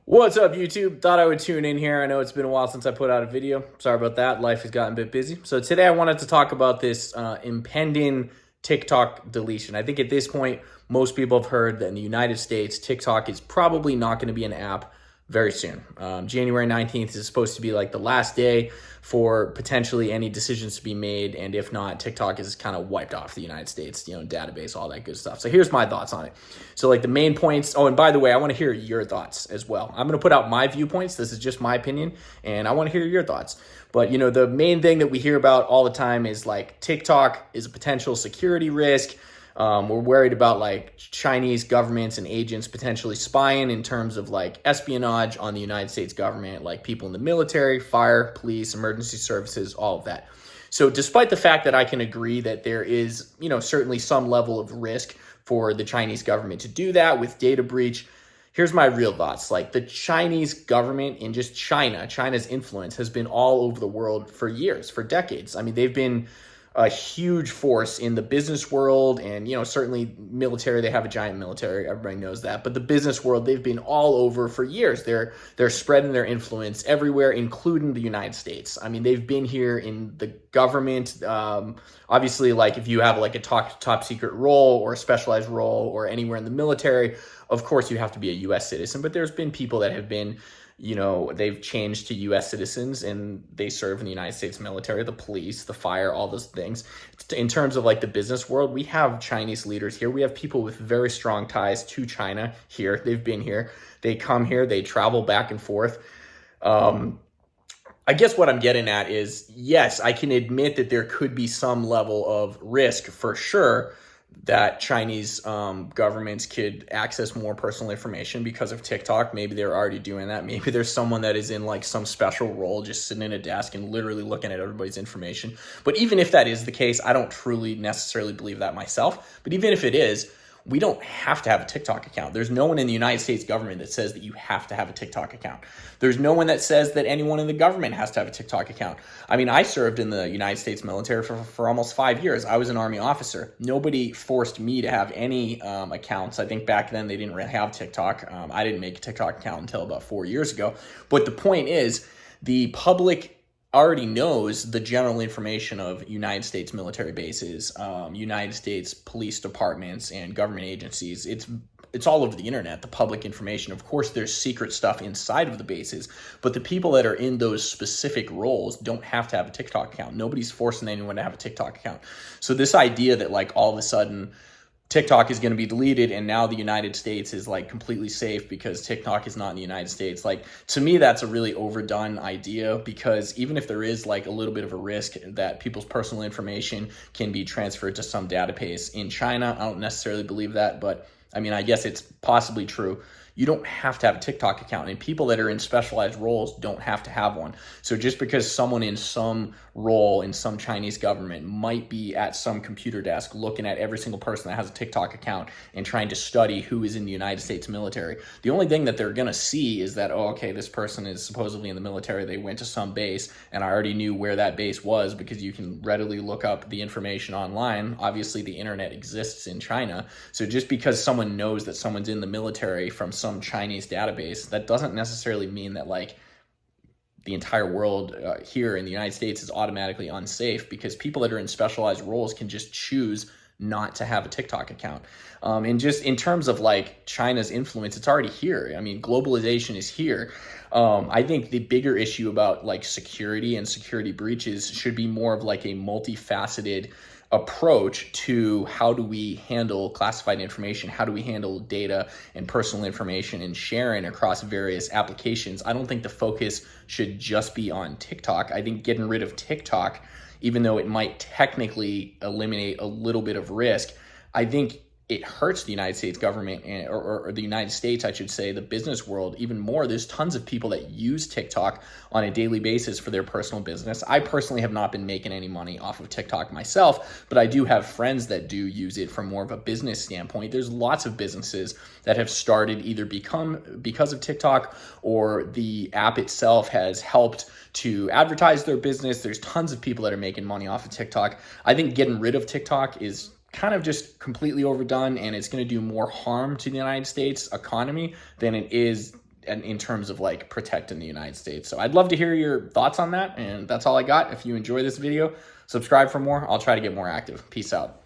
What's up, YouTube? Thought I would tune in here. I know it's been a while since I put out a video. Sorry about that. Life has gotten a bit busy. So today I wanted to talk about this impending TikTok deletion. I think at this point, most people have heard that in the United States, TikTok is probably not going to be an app very soon. January 19th is supposed to be like the last day for potentially any decisions to be made. And if not, TikTok is kind of wiped off the United States, database, all that good stuff. So here's my thoughts on it. So like the main points. Oh, and by the way, I want to hear your thoughts as well. I'm going to put out my viewpoints. This is just my opinion and I want to hear your thoughts. But the main thing that we hear about all the time is like TikTok is a potential security risk. We're worried about like Chinese governments and agents potentially spying in terms of like espionage on the United States government, like people in the military, fire, police, emergency services, all of that. So despite the fact that I can agree that there is, certainly some level of risk for the Chinese government to do that with data breach, here's my real thoughts. Like the Chinese government in just China's influence has been all over the world for years, for decades. I mean, they've been a huge force in the business world and, certainly military. They have a giant military. Everybody knows that. But the business world, they've been all over for years. They're spreading their influence everywhere, including the United States. I mean, they've been here in the government. Obviously, like if you have like a top secret role or a specialized role or anywhere in the military, of course you have to be a U.S. citizen. But there's been people that have been they've changed to U.S. citizens and they serve in the United States military, the police, the fire, all those things. In terms of like the business world, we have Chinese leaders here. We have people with very strong ties to China here. They've been here. They come here. They travel back and forth. I guess what I'm getting at is, yes, I can admit that there could be some level of risk for sure that Chinese governments could access more personal information because of TikTok. Maybe they're already doing that. Maybe there's someone that is in like some special role, just sitting in a desk and literally looking at everybody's information. But even if that is the case, I don't truly necessarily believe that myself. But even if it is, we don't have to have a TikTok account. There's no one in the United States government that says that you have to have a TikTok account. There's no one that says that anyone in the government has to have a TikTok account. I mean, I served in the United States military for almost 5 years. I was an Army officer. Nobody forced me to have any accounts. I think back then they didn't really have TikTok. I didn't make a TikTok account until about 4 years ago. But the point is, the public already knows the general information of United States military bases, United States police departments, and government agencies. It's all over the internet, the public information. Of course, there's secret stuff inside of the bases, but the people that are in those specific roles don't have to have a TikTok account. Nobody's forcing anyone to have a TikTok account. So this idea that like all of a sudden TikTok is going to be deleted and now the United States is like completely safe because TikTok is not in the United States. Like to me, that's a really overdone idea, because even if there is like a little bit of a risk that people's personal information can be transferred to some database in China, I don't necessarily believe that, but I mean, I guess it's possibly true. You don't have to have a TikTok account, and people that are in specialized roles don't have to have one. So just because someone in some role in some Chinese government might be at some computer desk looking at every single person that has a TikTok account and trying to study who is in the United States military, the only thing that they're going to see is that, oh, okay, this person is supposedly in the military. They went to some base, and I already knew where that base was because you can readily look up the information online. Obviously, the internet exists in China. So just because someone knows that someone's in the military from some Chinese database, that doesn't necessarily mean that like the entire world here in the United States is automatically unsafe, because people that are in specialized roles can just choose not to have a TikTok account. And just in terms of like China's influence, it's already here. I mean, globalization is here. I think the bigger issue about like security and security breaches should be more of like a multifaceted approach to how do we handle classified information, how do we handle data and personal information and sharing across various applications. I don't think the focus should just be on TikTok. I think getting rid of TikTok, even though it might technically eliminate a little bit of risk, I think it hurts the United States government or the United States, I should say, the business world even more. There's tons of people that use TikTok on a daily basis for their personal business. I personally have not been making any money off of TikTok myself, but I do have friends that do use it from more of a business standpoint. There's lots of businesses that have started either because of TikTok, or the app itself has helped to advertise their business. There's tons of people that are making money off of TikTok. I think getting rid of TikTok is kind of just completely overdone, and it's going to do more harm to the United States economy than it is in terms of like protecting the United States. So I'd love to hear your thoughts on that. And that's all I got. If you enjoy this video, subscribe for more. I'll try to get more active. Peace out.